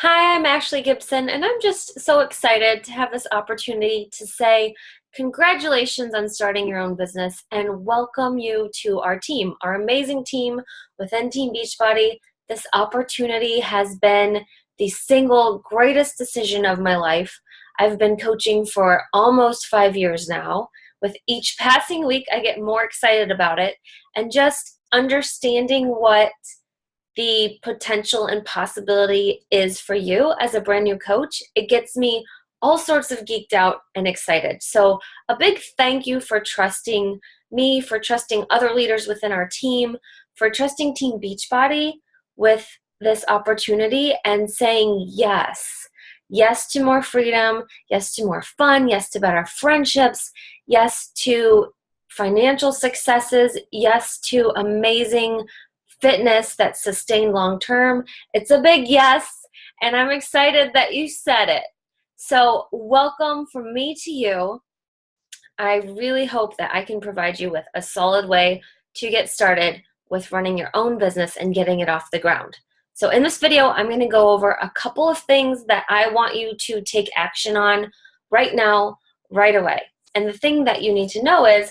Hi, I'm Ashley Gibson, and I'm just so excited to have this opportunity to say congratulations on starting your own business and welcome you to our team, our amazing team within Team Beachbody. This opportunity has been the single greatest decision of my life. I've been coaching for almost 5 years now. With each passing week, I get more excited about it and just understanding what the potential and possibility is for you as a brand new coach. It gets me all sorts of geeked out and excited. So a big thank you for trusting me, for trusting other leaders within our team, for trusting Team Beachbody with this opportunity and saying yes. Yes to more freedom, yes to more fun, yes to better friendships, yes to financial successes, yes to amazing fitness that's sustained long term. It's a big yes, and I'm excited that you said it. So, welcome from me to you. I really hope that I can provide you with a solid way to get started with running your own business and getting it off the ground. So, in this video, I'm going to go over a couple of things that I want you to take action on right now, right away. And the thing that you need to know is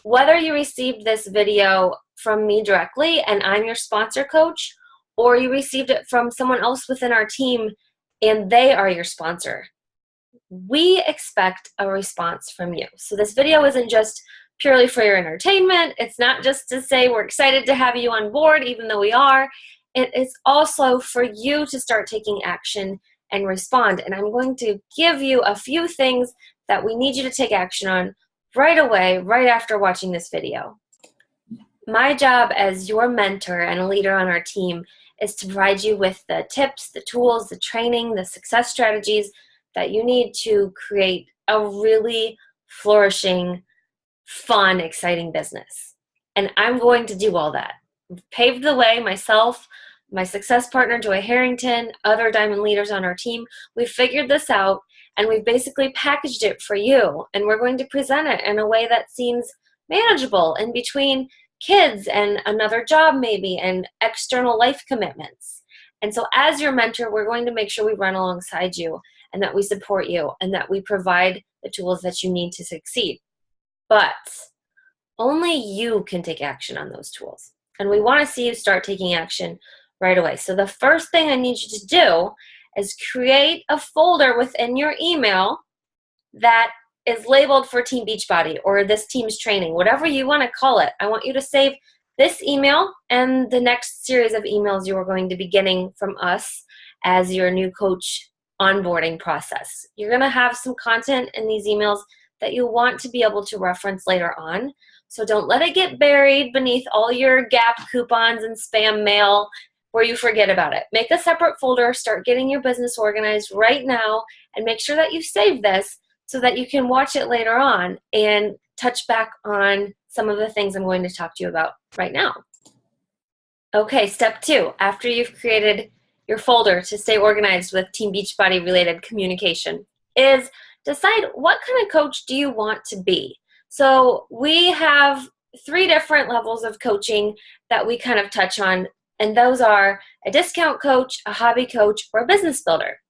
whether you received this video from me directly and I'm your sponsor coach, or you received it from someone else within our team and they are your sponsor, we expect a response from you. So this video isn't just purely for your entertainment. It's not just to say we're excited to have you on board, even though we are. It is also for you to start taking action and respond. And I'm going to give you a few things that we need you to take action on right away, right after watching this video. My job as your mentor and a leader on our team is to provide you with the tips, the tools, the training, the success strategies that you need to create a really flourishing, fun, exciting business. And I'm going to do all that. I've paved the way myself, my success partner, Joy Harrington, other diamond leaders on our team. We've figured this out and we've basically packaged it for you. And we're going to present it in a way that seems manageable in between kids and another job maybe and external life commitments. And so as your mentor, we're going to make sure we run alongside you and that we support you and that we provide the tools that you need to succeed. But only you can take action on those tools. And we want to see you start taking action right away. So the first thing I need you to do is create a folder within your email that is labeled for Team Beachbody or this team's training, whatever you want to call it. I want you to save this email and the next series of emails you are going to be getting from us as your new coach onboarding process. You're going to have some content in these emails that you want to be able to reference later on. So don't let it get buried beneath all your Gap coupons and spam mail where you forget about it. Make a separate folder, start getting your business organized right now, and make sure that you save this so that you can watch it later on and touch back on some of the things I'm going to talk to you about right now. Okay, step 2, after you've created your folder to stay organized with Team Beachbody related communication, is decide what kind of coach do you want to be. So we have 3 different levels of coaching that we kind of touch on, and those are a discount coach, a hobby coach, or a business builder.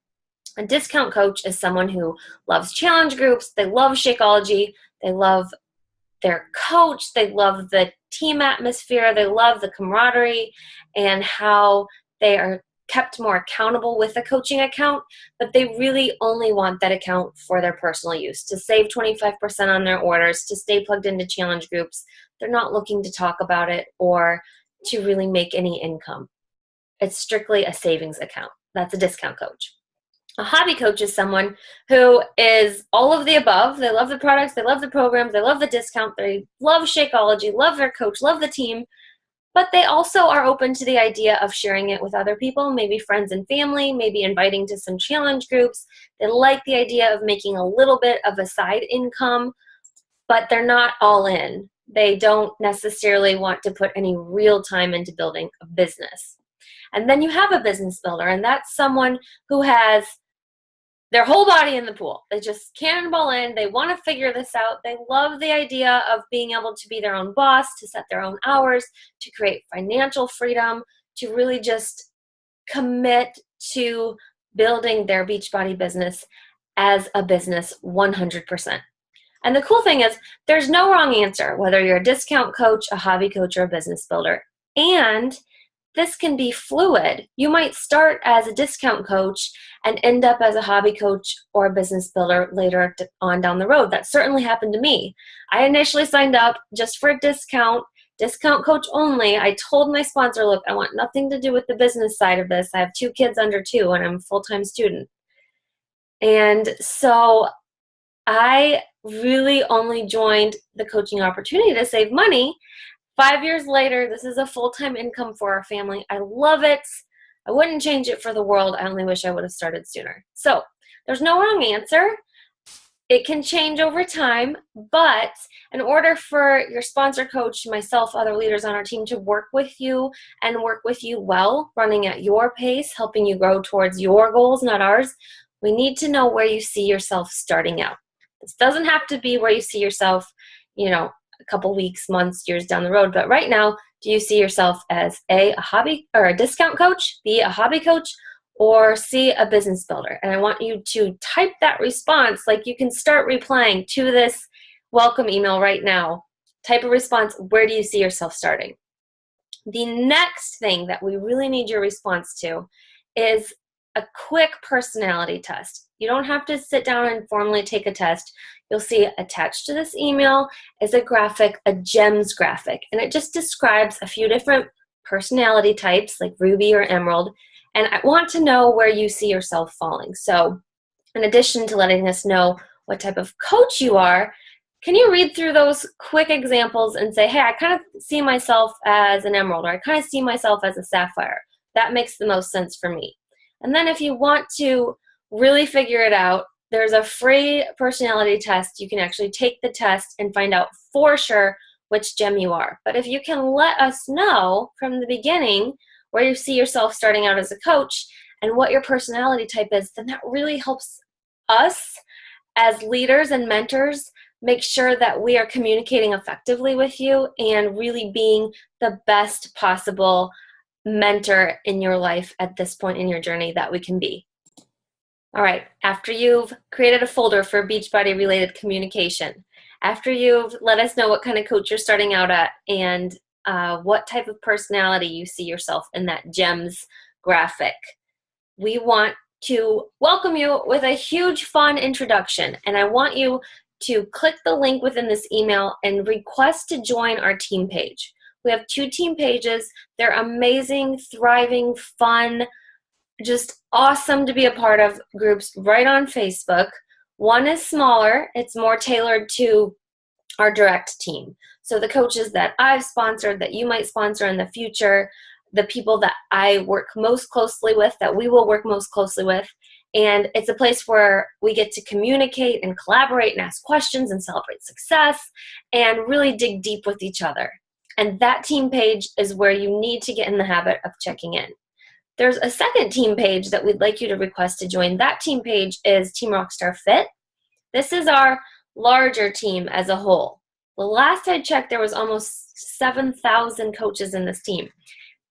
A discount coach is someone who loves challenge groups, they love Shakeology, they love their coach, they love the team atmosphere, they love the camaraderie and how they are kept more accountable with a coaching account, but they really only want that account for their personal use, to save 25% on their orders, to stay plugged into challenge groups. They're not looking to talk about it or to really make any income. It's strictly a savings account. That's a discount coach. A hobby coach is someone who is all of the above. They love the products, they love the programs, they love the discount, they love Shakeology, love their coach, love the team, but they also are open to the idea of sharing it with other people, maybe friends and family, maybe inviting to some challenge groups. They like the idea of making a little bit of a side income, but they're not all in. They don't necessarily want to put any real time into building a business. And then you have a business builder, and that's someone who has their whole body in the pool. They just cannonball in. They want to figure this out. They love the idea of being able to be their own boss, to set their own hours, to create financial freedom, to really just commit to building their Beachbody business as a business 100%. And the cool thing is there's no wrong answer, whether you're a discount coach, a hobby coach, or a business builder. And this can be fluid. You might start as a discount coach and end up as a hobby coach or a business builder later on down the road. That certainly happened to me. I initially signed up just for a discount coach only. I told my sponsor, look, I want nothing to do with the business side of this. I have 2 kids under 2 and I'm a full-time student. And so I really only joined the coaching opportunity to save money. 5 years later, this is a full-time income for our family. I love it. I wouldn't change it for the world. I only wish I would have started sooner. So there's no wrong answer. It can change over time, but in order for your sponsor coach, myself, other leaders on our team to work with you and work with you well, running at your pace, helping you grow towards your goals, not ours, we need to know where you see yourself starting out. This doesn't have to be where you see yourself, a couple weeks, months, years down the road. But right now, do you see yourself as a hobby or a discount coach, B, a hobby coach, or C, a business builder? And I want you to type that response, like you can start replying to this welcome email right now. Type a response, where do you see yourself starting? The next thing that we really need your response to is a quick personality test. You don't have to sit down and formally take a test. You'll see attached to this email is a graphic, a GEMS graphic, and it just describes a few different personality types like Ruby or Emerald, and I want to know where you see yourself falling. So in addition to letting us know what type of coach you are, can you read through those quick examples and say, hey, I kind of see myself as an Emerald, or I kind of see myself as a Sapphire. That makes the most sense for me. And then if you want to really figure it out, there's a free personality test. You can actually take the test and find out for sure which gem you are. But if you can let us know from the beginning where you see yourself starting out as a coach and what your personality type is, then that really helps us as leaders and mentors make sure that we are communicating effectively with you and really being the best possible mentor in your life at this point in your journey that we can be. All right, after you've created a folder for Beachbody related communication, after you've let us know what kind of coach you're starting out at and what type of personality you see yourself in that GEMS graphic, we want to welcome you with a huge fun introduction. And I want you to click the link within this email and request to join our team page. We have 2 team pages. They're amazing, thriving, fun, just awesome to be a part of groups right on Facebook. One is smaller. It's more tailored to our direct team. So the coaches that I've sponsored, that you might sponsor in the future, the people that I work most closely with, that we will work most closely with. And it's a place where we get to communicate and collaborate and ask questions and celebrate success and really dig deep with each other. And that team page is where you need to get in the habit of checking in. There's a second team page that we'd like you to request to join. That team page is Team Rockstar Fit. This is our larger team as a whole. The last I checked, there was almost 7,000 coaches in this team.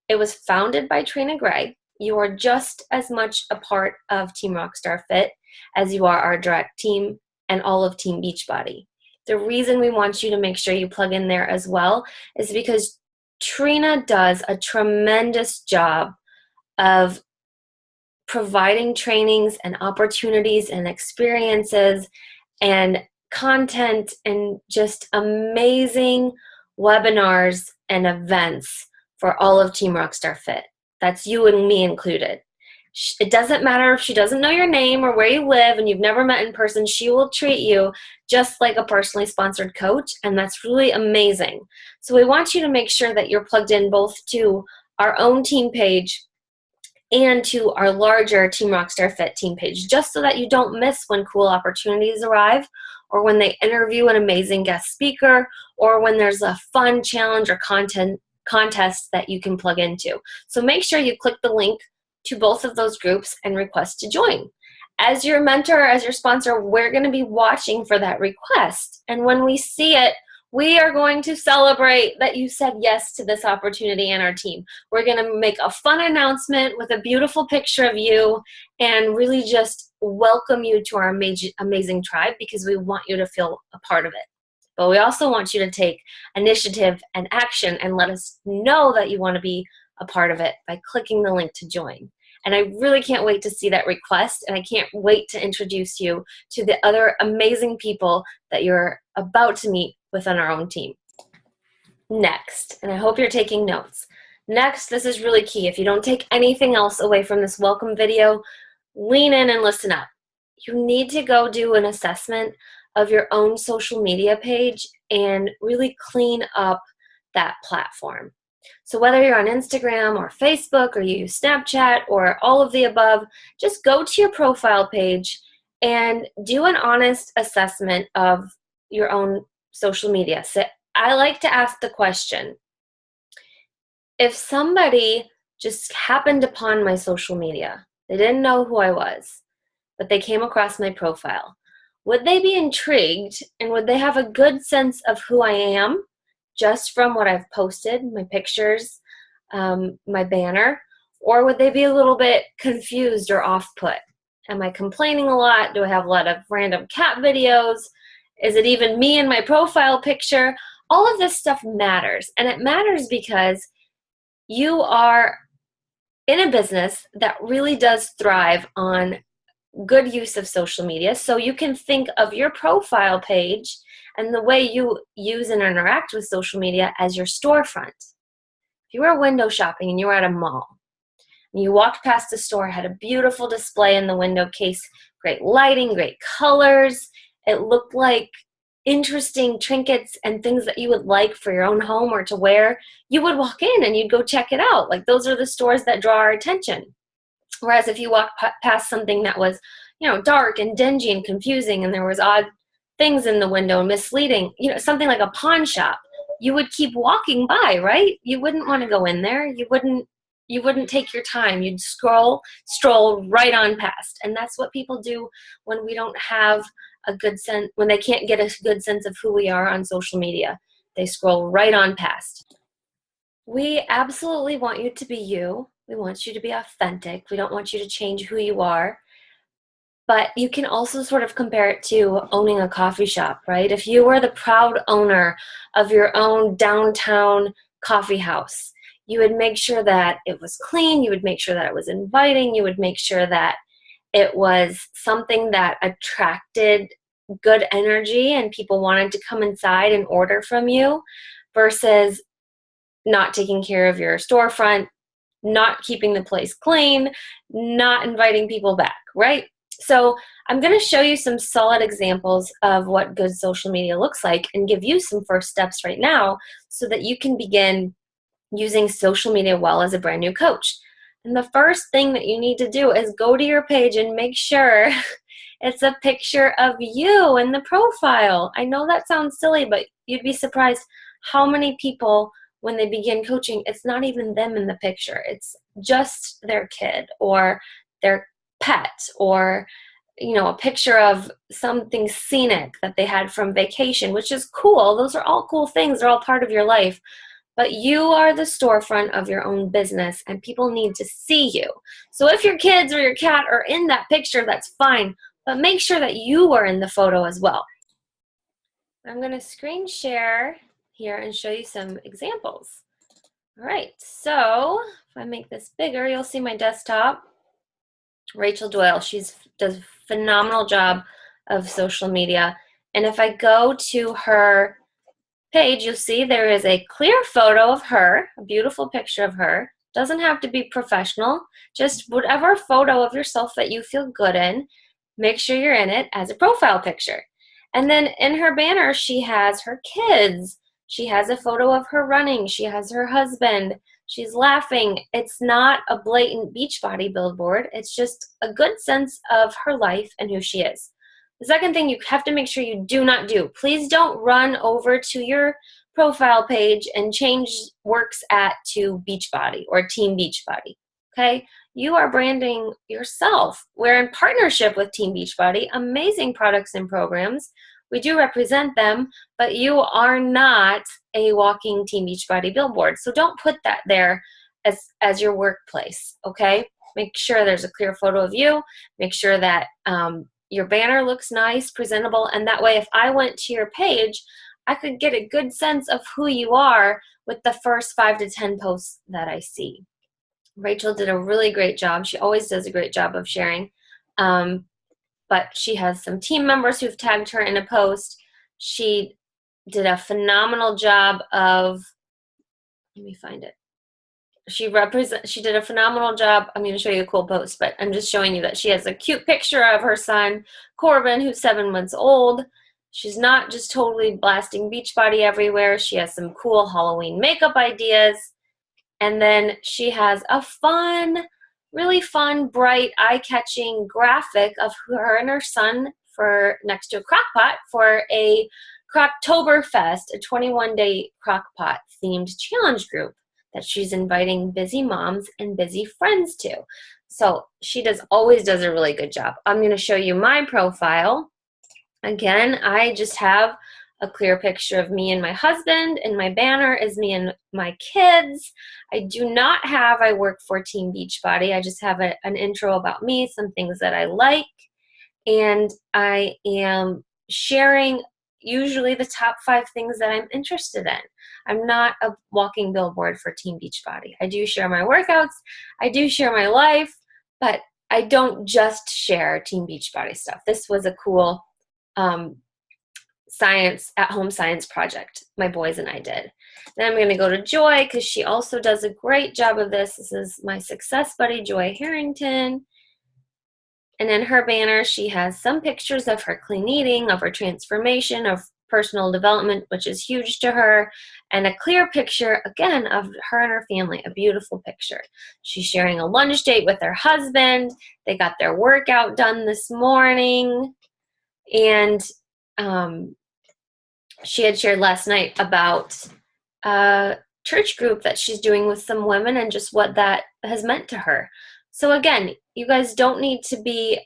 It was founded by Trina Gray. You are just as much a part of Team Rockstar Fit as you are our direct team and all of Team Beachbody. The reason we want you to make sure you plug in there as well is because Trina does a tremendous job of providing trainings and opportunities and experiences and content and just amazing webinars and events for all of Team Rockstar Fit. That's you and me included. It doesn't matter if she doesn't know your name or where you live and you've never met in person, she will treat you just like a personally sponsored coach, and that's really amazing. So we want you to make sure that you're plugged in both to our own team page and to our larger Team Rockstar Fit team page, just so that you don't miss when cool opportunities arrive or when they interview an amazing guest speaker or when there's a fun challenge or contest that you can plug into. So make sure you click the link to both of those groups and request to join. As your mentor, as your sponsor, we're going to be watching for that request. And when we see it, We are going to celebrate that you said yes to this opportunity and our team. We're going to make a fun announcement with a beautiful picture of you and really just welcome you to our amazing tribe, because we want you to feel a part of it. But we also want you to take initiative and action and let us know that you want to be a part of it by clicking the link to join. And I really can't wait to see that request, and I can't wait to introduce you to the other amazing people that you're about to meet within our own team. Next, and I hope you're taking notes. Next, this is really key. If you don't take anything else away from this welcome video, lean in and listen up. You need to go do an assessment of your own social media page and really clean up that platform. So whether you're on Instagram or Facebook or you use Snapchat or all of the above, just go to your profile page and do an honest assessment of your own social media. So I like to ask the question, if somebody just happened upon my social media, they didn't know who I was, but they came across my profile, would they be intrigued and would they have a good sense of who I am just from what I've posted, my pictures, my banner, or would they be a little bit confused or off-put? Am I complaining a lot? Do I have a lot of random cat videos? Is it even me in my profile picture? All of this stuff matters, and it matters because you are in a business that really does thrive on good use of social media. So you can think of your profile page and the way you use and interact with social media as your storefront. If you were window shopping and you were at a mall, and you walked past a store, had a beautiful display in the window case, great lighting, great colors, it looked like interesting trinkets and things that you would like for your own home or to wear, you would walk in and you'd go check it out. Like, those are the stores that draw our attention. Whereas if you walked past something that was, dark and dingy and confusing and there was odd things in the window and misleading, something like a pawn shop, you would keep walking by, right? You wouldn't want to go in there. You wouldn't take your time. You'd stroll right on past. And that's what people do when we don't have a good sense, when they can't get a good sense of who we are on social media. They scroll right on past. We absolutely want you to be you. We want you to be authentic. We don't want you to change who you are. But you can also sort of compare it to owning a coffee shop, right? If you were the proud owner of your own downtown coffee house, you would make sure that it was clean. You would make sure that it was inviting. You would make sure that it was something that attracted good energy and people wanted to come inside and order from you, versus not taking care of your storefront, not keeping the place clean, not inviting people back, right? So I'm going to show you some solid examples of what good social media looks like and give you some first steps right now so that you can begin using social media well as a brand new coach. And the first thing that you need to do is go to your page and make sure it's a picture of you in the profile. I know that sounds silly, but you'd be surprised how many people, when they begin coaching, it's not even them in the picture. It's just their kid or their pet or a picture of something scenic that they had from vacation, which is cool. Those are all cool things. They're all part of your life. But you are the storefront of your own business, and people need to see you. So if your kids or your cat are in that picture, that's fine. But make sure that you are in the photo as well. I'm going to screen share here and show you some examples. All right, so if I make this bigger, you'll see my desktop. Rachel Doyle, she does a phenomenal job of social media. And if I go to her page, you'll see there is a clear photo of her, a beautiful picture of her. Doesn't have to be professional, just whatever photo of yourself that you feel good in, make sure you're in it as a profile picture. And then in her banner, she has her kids. She has a photo of her running. She has her husband. She's laughing. It's not a blatant Beachbody billboard. It's just a good sense of her life and who she is. The second thing you have to make sure you do not do, please don't run over to your profile page and change works at to Beachbody or Team Beachbody, okay? You are branding yourself. We're in partnership with Team Beachbody, amazing products and programs. We do represent them, but you are not a walking Team Beachbody billboard. So don't put that there as your workplace, okay? Make sure there's a clear photo of you. Make sure that your banner looks nice, presentable, and that way if I went to your page, I could get a good sense of who you are with the first 5 to 10 posts that I see. Rachel did a really great job. She always does a great job of sharing. But she has some team members who've tagged her in a post. She did a phenomenal job of, let me find it. She did a phenomenal job. I'm going to show you a cool post, but I'm just showing you that she has a cute picture of her son, Corbin, who's 7 months old. She's not just totally blasting Beachbody everywhere. She has some cool Halloween makeup ideas. And then she has a really fun, bright, eye-catching graphic of her and her son for next to a crock pot for a Croctoberfest, a 21-day crock pot themed challenge group that she's inviting busy moms and busy friends to. So she always does a really good job. I'm going to show you my profile. Again, I just have a clear picture of me and my husband, and my banner is me and my kids. I do not have I work for Team Beachbody. I just have an intro about me, some things that I like, and I am sharing usually the top 5 things that I'm interested in. I'm not a walking billboard for Team Beachbody. I do share my workouts, I do share my life, but I don't just share Team Beachbody stuff. This was a cool at-home science project my boys and I did. Then I'm going to go to Joy because she also does a great job of this. This is my success buddy, Joy Harrington. And in her banner, she has some pictures of her clean eating, of her transformation, of personal development, which is huge to her, and a clear picture, again, of her and her family, a beautiful picture. She's sharing a lunch date with her husband. They got their workout done this morning. And she had shared last night about a church group that she's doing with some women and just what that has meant to her. So again, you guys don't need to be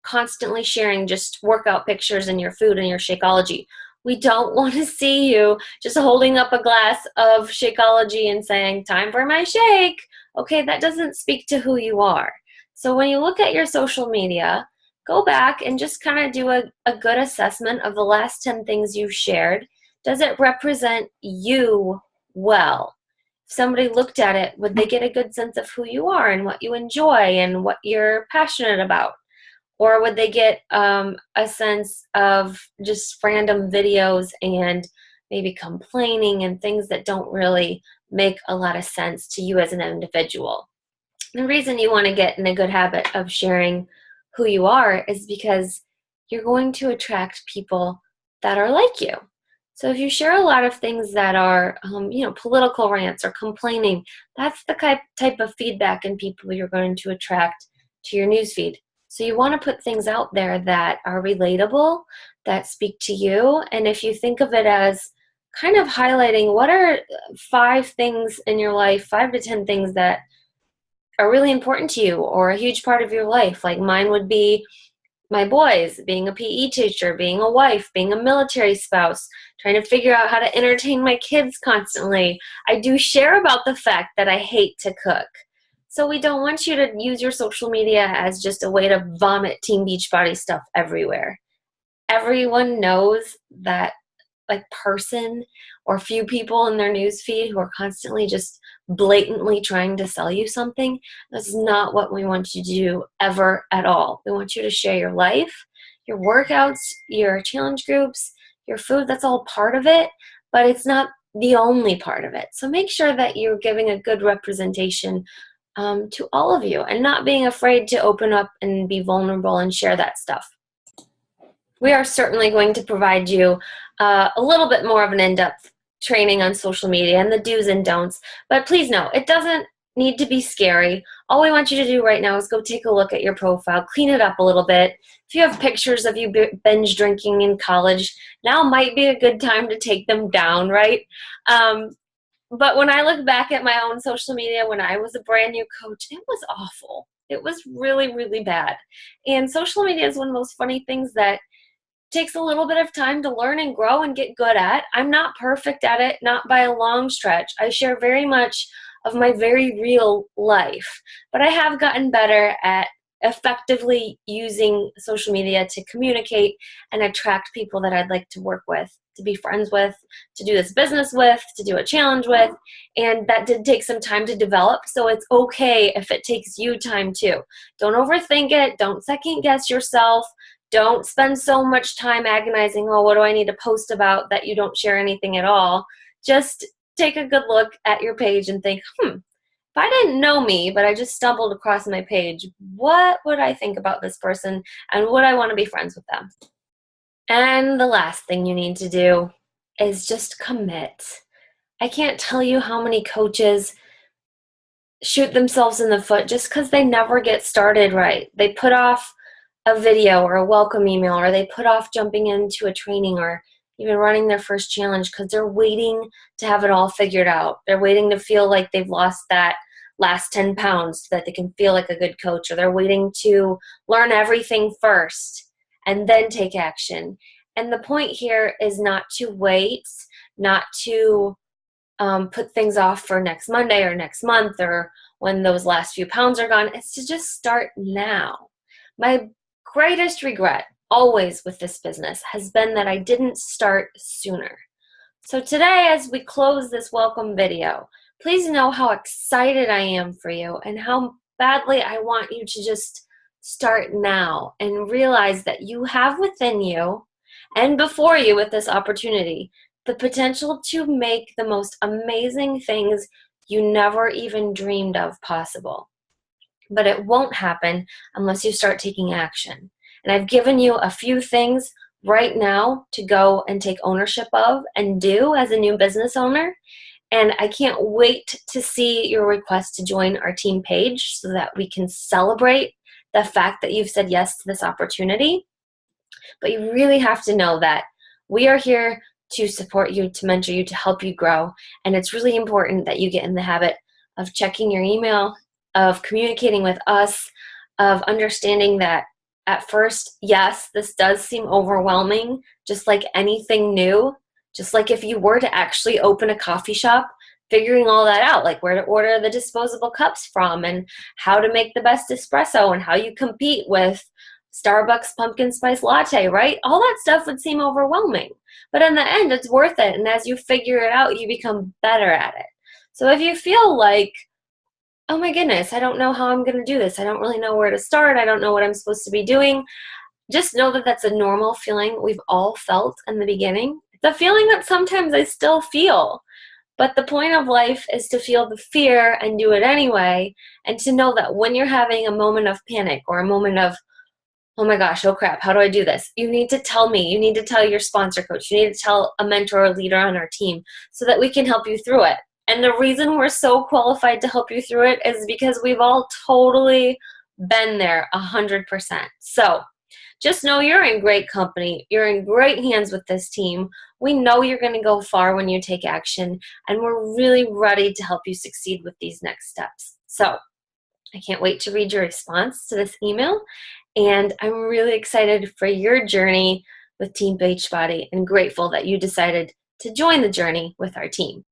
constantly sharing just workout pictures and your food and your Shakeology. We don't want to see you just holding up a glass of Shakeology and saying, time for my shake. Okay, that doesn't speak to who you are. So when you look at your social media, go back and just kind of do a good assessment of the last 10 things you've shared. Does it represent you well? If somebody looked at it, would they get a good sense of who you are and what you enjoy and what you're passionate about? Or would they get a sense of just random videos and maybe complaining and things that don't really make a lot of sense to you as an individual? The reason you want to get in a good habit of sharing who you are is because you're going to attract people that are like you. So if you share a lot of things that are, political rants or complaining, that's the type of feedback and people you're going to attract to your newsfeed. So you want to put things out there that are relatable, that speak to you. And if you think of it as kind of highlighting what are 5 things in your life, 5 to 10 things that are really important to you or a huge part of your life. Like mine would be my boys, being a PE teacher, being a wife, being a military spouse, trying to figure out how to entertain my kids constantly. I do share about the fact that I hate to cook. So we don't want you to use your social media as just a way to vomit Team Beachbody stuff everywhere. Everyone knows that person or few people in their news feed who are constantly just blatantly trying to sell you something. That's not what we want you to do ever at all. We want you to share your life, your workouts, your challenge groups, your food. That's all part of it, but it's not the only part of it. So make sure that you're giving a good representation to all of you and not being afraid to open up and be vulnerable and share that stuff. We are certainly going to provide you a little bit more of an in-depth training on social media and the do's and don'ts, but please know, it doesn't need to be scary. All we want you to do right now is go take a look at your profile, clean it up a little bit. If you have pictures of you binge drinking in college, now might be a good time to take them down, right? But when I look back at my own social media when I was a brand new coach, it was awful. It was really, really bad. And social media is one of those funny things that takes a little bit of time to learn and grow and get good at. I'm not perfect at it, not by a long stretch. I share very much of my very real life, but I have gotten better at effectively using social media to communicate and attract people that I'd like to work with, to be friends with, to do this business with, to do a challenge with. And that did take some time to develop. So it's okay if it takes you time too. Don't overthink it. Don't second guess yourself. Don't spend so much time agonizing, oh, what do I need to post about, that you don't share anything at all. Just take a good look at your page and think, if I didn't know me, but I just stumbled across my page, what would I think about this person, and would I want to be friends with them? And the last thing you need to do is just commit. I can't tell you how many coaches shoot themselves in the foot just because they never get started right. They put off a video or a welcome email, or they put off jumping into a training or even running their first challenge because they're waiting to have it all figured out. They're waiting to feel like they've lost that last 10 pounds so that they can feel like a good coach, or they're waiting to learn everything first and then take action. And the point here is not to wait, not to put things off for next Monday or next month or when those last few pounds are gone. It's to just start now. My greatest regret always with this business has been that I didn't start sooner. So today, as we close this welcome video, please know how excited I am for you and how badly I want you to just start now and realize that you have within you and before you with this opportunity the potential to make the most amazing things you never even dreamed of possible. But it won't happen unless you start taking action. And I've given you a few things right now to go and take ownership of and do as a new business owner. And I can't wait to see your request to join our team page so that we can celebrate the fact that you've said yes to this opportunity. But you really have to know that we are here to support you, to mentor you, to help you grow. And it's really important that you get in the habit of checking your email, of communicating with us, of understanding that at first, yes, this does seem overwhelming, just like anything new. Just like if you were to actually open a coffee shop, figuring all that out, like where to order the disposable cups from and how to make the best espresso and how you compete with Starbucks pumpkin spice latte, right? All that stuff would seem overwhelming. But in the end, it's worth it. And as you figure it out, you become better at it. So if you feel like, oh my goodness, I don't know how I'm going to do this. I don't really know where to start. I don't know what I'm supposed to be doing. Just know that that's a normal feeling we've all felt in the beginning. It's a feeling that sometimes I still feel. But the point of life is to feel the fear and do it anyway, and to know that when you're having a moment of panic or a moment of, oh my gosh, oh crap, how do I do this? You need to tell me. You need to tell your sponsor coach. You need to tell a mentor or leader on our team so that we can help you through it. And the reason we're so qualified to help you through it is because we've all totally been there 100%. So just know you're in great company. You're in great hands with this team. We know you're going to go far when you take action, and we're really ready to help you succeed with these next steps. So I can't wait to read your response to this email, and I'm really excited for your journey with Team Beachbody and grateful that you decided to join the journey with our team.